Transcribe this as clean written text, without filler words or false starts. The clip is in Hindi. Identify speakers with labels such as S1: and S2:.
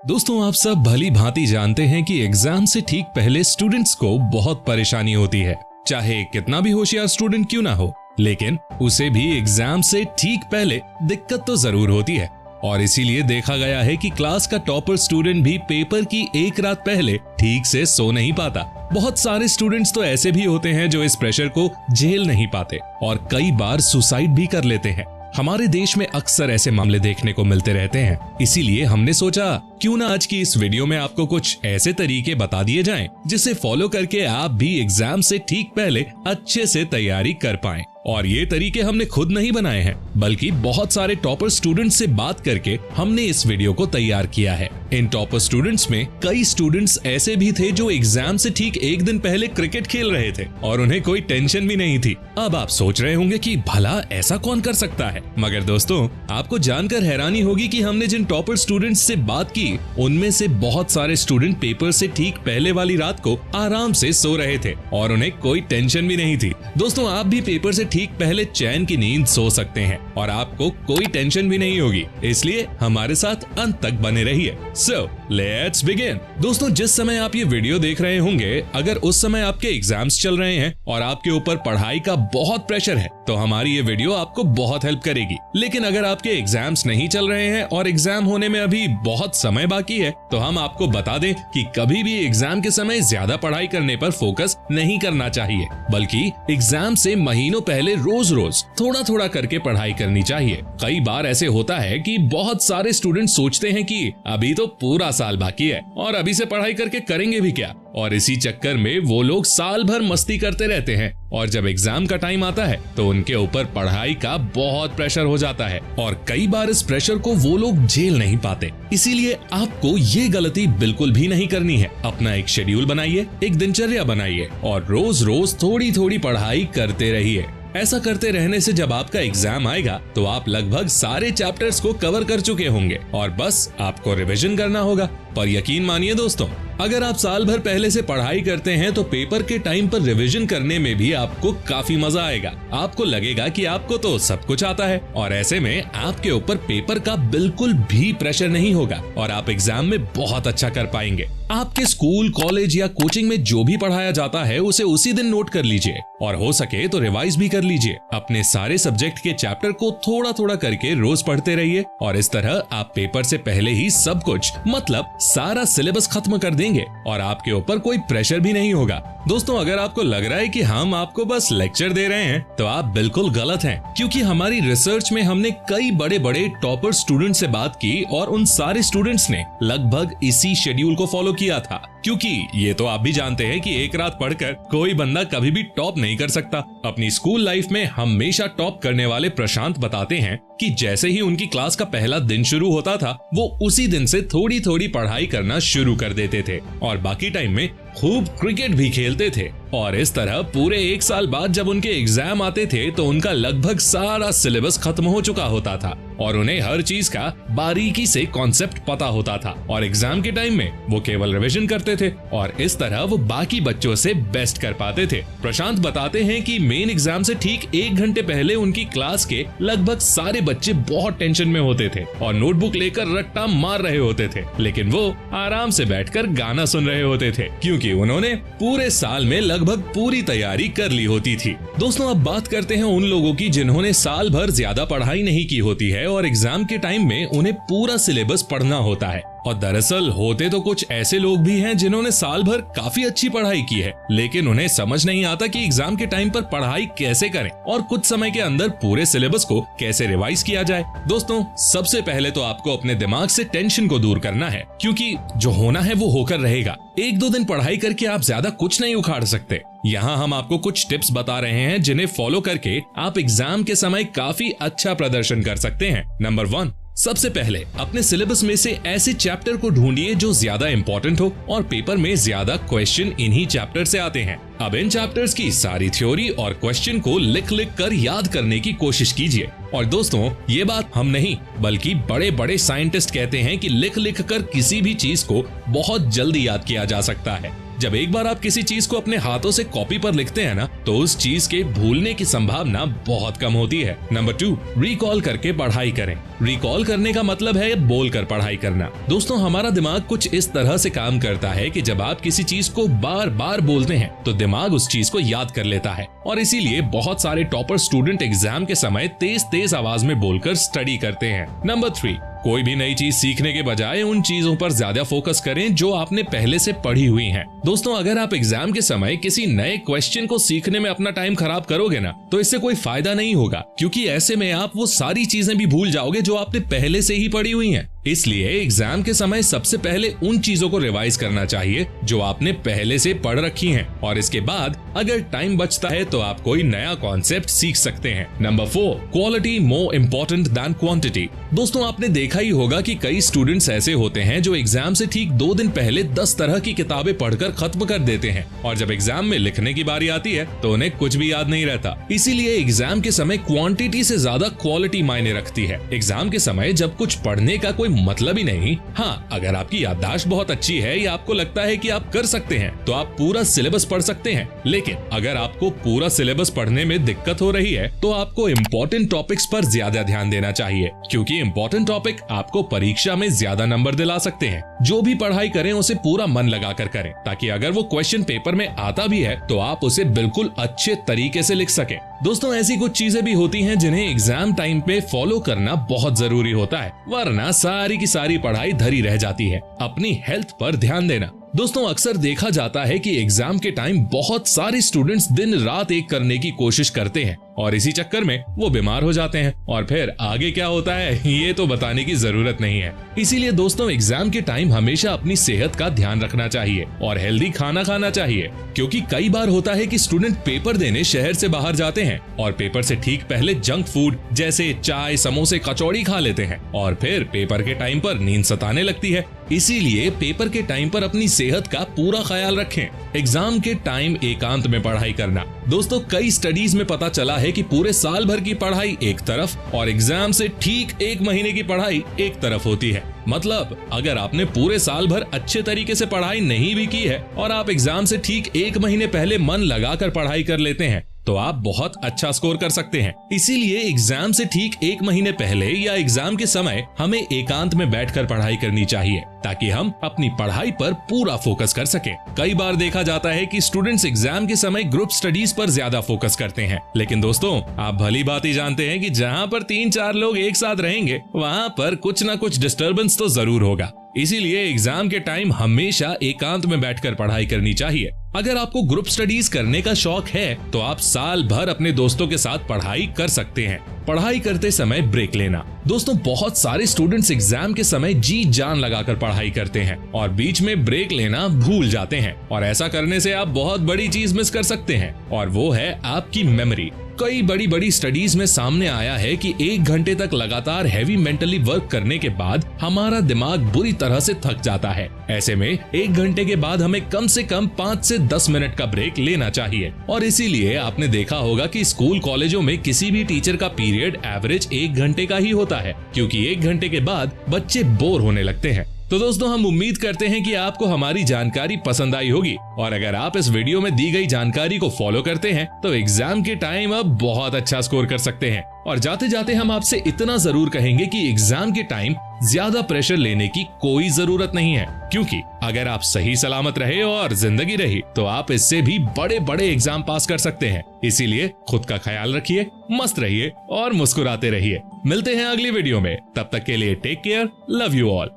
S1: दोस्तों, आप सब भली भांति जानते हैं कि एग्जाम से ठीक पहले स्टूडेंट्स को बहुत परेशानी होती है, चाहे कितना भी होशियार स्टूडेंट क्यों ना हो, लेकिन उसे भी एग्जाम से ठीक पहले दिक्कत तो जरूर होती है। और इसीलिए देखा गया है कि क्लास का टॉपर स्टूडेंट भी पेपर की एक रात पहले ठीक से सो नहीं पाता। बहुत सारे स्टूडेंट्स तो ऐसे भी होते हैं जो इस प्रेशर को झेल नहीं पाते और कई बार सुसाइड भी कर लेते हैं। हमारे देश में अक्सर ऐसे मामले देखने को मिलते रहते हैं। इसीलिए हमने सोचा क्यों ना आज की इस वीडियो में आपको कुछ ऐसे तरीके बता दिए जाएं जिसे फॉलो करके आप भी एग्जाम से ठीक पहले अच्छे से तैयारी कर पाएं। और ये तरीके हमने खुद नहीं बनाए हैं, बल्कि बहुत सारे टॉपर स्टूडेंट्स से बात करके हमने इस वीडियो को तैयार किया है। इन टॉपर स्टूडेंट्स में कई स्टूडेंट्स ऐसे भी थे जो एग्जाम से ठीक एक दिन पहले क्रिकेट खेल रहे थे और उन्हें कोई टेंशन भी नहीं थी। अब आप सोच रहे होंगे कि भला ऐसा कौन कर सकता है, मगर दोस्तों आपको जानकर हैरानी होगी कि हमने जिन टॉपर स्टूडेंट्स से बात की उनमें से बहुत सारे स्टूडेंट पेपर से ठीक पहले वाली रात को आराम से सो रहे थे और उन्हें कोई टेंशन भी नहीं थी। दोस्तों, आप भी पेपर से ठीक पहले चैन की नींद सो सकते हैं और आपको कोई टेंशन भी नहीं होगी, इसलिए हमारे साथ अंत तक बने रहिए। So let's begin. दोस्तों, जिस समय आप ये वीडियो देख रहे होंगे, अगर उस समय आपके एग्जाम्स चल रहे हैं और आपके ऊपर पढ़ाई का बहुत प्रेशर है तो हमारी ये वीडियो आपको बहुत हेल्प करेगी। लेकिन अगर आपके एग्जाम्स नहीं चल रहे हैं और एग्जाम होने में अभी बहुत समय बाकी है तो हम आपको बता दें कि कभी भी एग्जाम के समय ज्यादा पढ़ाई करने पर फोकस नहीं करना चाहिए, बल्कि एग्जाम से महीनों पहले रोज रोज थोड़ा थोड़ा करके पढ़ाई करनी चाहिए। कई बार ऐसे होता है कि बहुत सारे स्टूडेंट सोचते हैं कि अभी तो पूरा साल बाकी है और अभी से पढ़ाई करके करेंगे भी क्या, और इसी चक्कर में वो लोग साल भर मस्ती करते रहते हैं और जब एग्जाम का टाइम आता है तो उनके ऊपर पढ़ाई का बहुत प्रेशर हो जाता है और कई बार इस प्रेशर को वो लोग झेल नहीं पाते। इसीलिए आपको ये गलती बिल्कुल भी नहीं करनी है। अपना एक शेड्यूल बनाइए, एक दिनचर्या बनाइए और रोज रोज थोड़ी थोड़ी पढ़ाई करते रहिए। ऐसा करते रहने से जब आपका एग्जाम आएगा तो आप लगभग सारे चैप्टर्स को कवर कर चुके होंगे और बस आपको रिवीजन करना होगा। पर यकीन मानिए दोस्तों, अगर आप साल भर पहले से पढ़ाई करते हैं तो पेपर के टाइम पर रिवीजन करने में भी आपको काफी मजा आएगा। आपको लगेगा कि आपको तो सब कुछ आता है और ऐसे में आपके ऊपर पेपर का बिल्कुल भी प्रेशर नहीं होगा और आप एग्जाम में बहुत अच्छा कर पाएंगे। आपके स्कूल, कॉलेज या कोचिंग में जो भी पढ़ाया जाता है उसे उसी दिन नोट कर लीजिए और हो सके तो रिवाइज भी कर लीजिए। अपने सारे सब्जेक्ट के चैप्टर को थोड़ा थोड़ा करके रोज पढ़ते रहिए और इस तरह आप पेपर से पहले ही सब कुछ, मतलब सारा सिलेबस खत्म कर देंगे और आपके ऊपर कोई प्रेशर भी नहीं होगा। दोस्तों, अगर आपको लग रहा है कि हम आपको बस लेक्चर दे रहे हैं तो आप बिल्कुल गलत हैं, क्योंकि हमारी रिसर्च में हमने कई बड़े बड़े टॉपर स्टूडेंट से बात की और उन सारे स्टूडेंट्स ने लगभग इसी शेड्यूल को फॉलो किया था। क्योंकि ये तो आप भी जानते हैं कि एक रात पढ़कर कोई बंदा कभी भी टॉप नहीं कर सकता। अपनी स्कूल लाइफ में हमेशा टॉप करने वाले प्रशांत बताते हैं कि जैसे ही उनकी क्लास का पहला दिन शुरू होता था वो उसी दिन से थोड़ी थोड़ी पढ़ाई करना शुरू कर देते थे और बाकी टाइम में खूब क्रिकेट भी खेलते थे। और इस तरह पूरे एक साल बाद जब उनके एग्जाम आते थे तो उनका लगभग सारा सिलेबस खत्म हो चुका होता था और उन्हें हर चीज का बारीकी से कॉन्सेप्ट पता होता था और एग्जाम के टाइम में वो केवल रिवीजन करते थे और इस तरह वो बाकी बच्चों से बेस्ट कर पाते थे। प्रशांत बताते हैं कि मेन एग्जाम से ठीक 1 घंटे पहले उनकी क्लास के लगभग सारे बच्चे बहुत टेंशन में होते थे और नोटबुक लेकर रट्टा मार रहे होते थे, लेकिन वो आराम से बैठकर गाना सुन रहे होते थे क्योंकि उन्होंने पूरे साल में लगभग पूरी तैयारी कर ली होती थी। दोस्तों, अब बात करते हैं उन लोगों की जिन्होंने साल भर ज्यादा पढ़ाई नहीं की होती है और एग्जाम के टाइम में उन्हें पूरा सिलेबस पढ़ना होता है। और दरअसल होते तो कुछ ऐसे लोग भी हैं जिन्होंने साल भर काफी अच्छी पढ़ाई की है, लेकिन उन्हें समझ नहीं आता कि एग्जाम के टाइम पर पढ़ाई कैसे करें और कुछ समय के अंदर पूरे सिलेबस को कैसे रिवाइज किया जाए। दोस्तों, सबसे पहले तो आपको अपने दिमाग से टेंशन को दूर करना है, क्योंकि जो होना है वो होकर रहेगा। 1-2 दिन पढ़ाई करके आप ज्यादा कुछ नहीं उखाड़ सकते। यहाँ हम आपको कुछ टिप्स बता रहे हैं जिन्हें फॉलो करके आप एग्जाम के समय काफी अच्छा प्रदर्शन कर सकते हैं। नंबर 1, सबसे पहले अपने सिलेबस में से ऐसे चैप्टर को ढूंढिए जो ज्यादा इंपॉर्टेंट हो और पेपर में ज्यादा क्वेश्चन इन्हीं चैप्टर से आते हैं। अब इन चैप्टर्स की सारी थ्योरी और क्वेश्चन को लिख लिख कर याद करने की कोशिश कीजिए। और दोस्तों, ये बात हम नहीं बल्कि बड़े बड़े साइंटिस्ट कहते हैं कि लिख लिख कर किसी भी चीज को बहुत जल्दी याद किया जा सकता है। जब एक बार आप किसी चीज को अपने हाथों से कॉपी पर लिखते हैं ना, तो उस चीज के भूलने की संभावना बहुत कम होती है। नंबर 2, रिकॉल करके पढ़ाई करें। रिकॉल करने का मतलब है बोलकर पढ़ाई करना। दोस्तों, हमारा दिमाग कुछ इस तरह से काम करता है कि जब आप किसी चीज को बार बार बोलते हैं तो दिमाग उस चीज को याद कर लेता है, और इसीलिए बहुत सारे टॉपर स्टूडेंट एग्जाम के समय तेज तेज आवाज में बोलकर स्टडी करते हैं। नंबर 3, कोई भी नई चीज सीखने के बजाय उन चीजों पर ज्यादा फोकस करें जो आपने पहले से पढ़ी हुई हैं। दोस्तों, अगर आप एग्जाम के समय किसी नए क्वेश्चन को सीखने में अपना टाइम खराब करोगे ना, तो इससे कोई फायदा नहीं होगा, क्योंकि ऐसे में आप वो सारी चीजें भी भूल जाओगे जो आपने पहले से ही पढ़ी हुई हैं। इसलिए एग्जाम के समय सबसे पहले उन चीजों को रिवाइज करना चाहिए जो आपने पहले से पढ़ रखी हैं, और इसके बाद अगर टाइम बचता है तो आप कोई नया कॉन्सेप्ट सीख सकते हैं। Number 4, quality more important then quantity. दोस्तों, आपने देखा ही होगा कि कई स्टूडेंट्स ऐसे होते हैं जो एग्जाम से ठीक 2 दिन पहले 10 तरह की किताबें पढ़कर खत्म कर देते हैं, और जब एग्जाम में लिखने की बारी आती है तो उन्हें कुछ भी याद नहीं रहता। इसीलिए एग्जाम के समय क्वांटिटी से ज्यादा क्वालिटी मायने रखती है। एग्जाम के समय जब कुछ पढ़ने का कोई मतलब ही नहीं, हाँ, अगर आपकी याददाश्त बहुत अच्छी है या आपको लगता है कि आप कर सकते हैं, तो आप पूरा सिलेबस पढ़ सकते हैं। लेकिन अगर आपको पूरा सिलेबस पढ़ने में दिक्कत हो रही है, तो आपको इम्पोर्टेंट टॉपिक्स पर ज्यादा ध्यान देना चाहिए, क्योंकि इम्पोर्टेंट टॉपिक आपको परीक्षा में ज्यादा नंबर दिला सकते हैं। जो भी पढ़ाई करें उसे पूरा मन लगाकर करें, ताकि अगर वो क्वेश्चन पेपर में आता भी है तो आप उसे बिल्कुल अच्छे तरीके से लिख सकें। दोस्तों, ऐसी कुछ चीजें भी होती हैं जिन्हें एग्जाम टाइम पे फॉलो करना बहुत जरूरी होता है, वरना सारी की सारी पढ़ाई धरी रह जाती है। अपनी हेल्थ पर ध्यान देना। दोस्तों, अक्सर देखा जाता है कि एग्जाम के टाइम बहुत सारे स्टूडेंट्स दिन रात एक करने की कोशिश करते हैं, और इसी चक्कर में वो बीमार हो जाते हैं, और फिर आगे क्या होता है ये तो बताने की जरूरत नहीं है। इसीलिए दोस्तों, एग्जाम के टाइम हमेशा अपनी सेहत का ध्यान रखना चाहिए और हेल्दी खाना खाना चाहिए, क्योंकि कई बार होता है कि स्टूडेंट पेपर देने शहर से बाहर जाते हैं और पेपर से ठीक पहले जंक फूड जैसे चाय, समोसे, कचौड़ी खा लेते हैं, और फिर पेपर के टाइम पर नींद सताने लगती है। इसीलिए पेपर के टाइम पर अपनी सेहत का पूरा ख्याल रखें। एग्जाम के टाइम एकांत में पढ़ाई करना। दोस्तों, कई स्टडीज में पता चला है कि पूरे साल भर की पढ़ाई एक तरफ और एग्जाम से ठीक 1 महीने की पढ़ाई एक तरफ होती है। मतलब, अगर आपने पूरे साल भर अच्छे तरीके से पढ़ाई नहीं भी की है और आप एग्जाम से ठीक 1 महीने पहले मन लगाकर पढ़ाई कर लेते हैं, तो आप बहुत अच्छा स्कोर कर सकते हैं। इसीलिए एग्जाम से ठीक 1 महीने पहले या एग्जाम के समय हमें एकांत में बैठकर पढ़ाई करनी चाहिए, ताकि हम अपनी पढ़ाई पर पूरा फोकस कर सकें। कई बार देखा जाता है कि स्टूडेंट्स एग्जाम के समय ग्रुप स्टडीज पर ज्यादा फोकस करते हैं, लेकिन दोस्तों, आप भली बात ही जानते हैं कि जहां पर 3-4 लोग एक साथ रहेंगे, वहां पर कुछ ना कुछ डिस्टर्बेंस तो जरूर होगा। इसीलिए एग्जाम के टाइम हमेशा एकांत में बैठकर पढ़ाई करनी चाहिए। अगर आपको ग्रुप स्टडीज करने का शौक है, तो आप साल भर अपने दोस्तों के साथ पढ़ाई कर सकते हैं। पढ़ाई करते समय ब्रेक लेना। दोस्तों, बहुत सारे स्टूडेंट्स एग्जाम के समय जी जान लगाकर पढ़ाई करते हैं और बीच में ब्रेक लेना भूल जाते हैं, और ऐसा करने से आप बहुत बड़ी चीज मिस कर सकते हैं, और वो है आपकी मेमोरी। कई बड़ी स्टडीज में सामने आया है कि 1 घंटे तक लगातार हैवी मेंटली वर्क करने के बाद हमारा दिमाग बुरी तरह से थक जाता है। ऐसे में 1 घंटे के बाद हमें कम से कम 5 से 10 मिनट का ब्रेक लेना चाहिए, और इसीलिए आपने देखा होगा कि स्कूल कॉलेजों में किसी भी टीचर का पीरियड एवरेज 1 घंटे का ही होता है, क्योंकि 1 घंटे के बाद बच्चे बोर होने लगते हैं। तो दोस्तों, हम उम्मीद करते हैं कि आपको हमारी जानकारी पसंद आई होगी, और अगर आप इस वीडियो में दी गई जानकारी को फॉलो करते हैं तो एग्जाम के टाइम अब बहुत अच्छा स्कोर कर सकते हैं। और जाते जाते हम आपसे इतना जरूर कहेंगे कि एग्जाम के टाइम ज्यादा प्रेशर लेने की कोई जरूरत नहीं है, क्योंकि अगर आप सही सलामत रहे और जिंदगी रही तो आप इससे भी बड़े एग्जाम पास कर सकते हैं। इसीलिए खुद का ख्याल रखिए, मस्त रहिए और मुस्कुराते रहिए। मिलते हैं अगली वीडियो में, तब तक के लिए take care, love you all.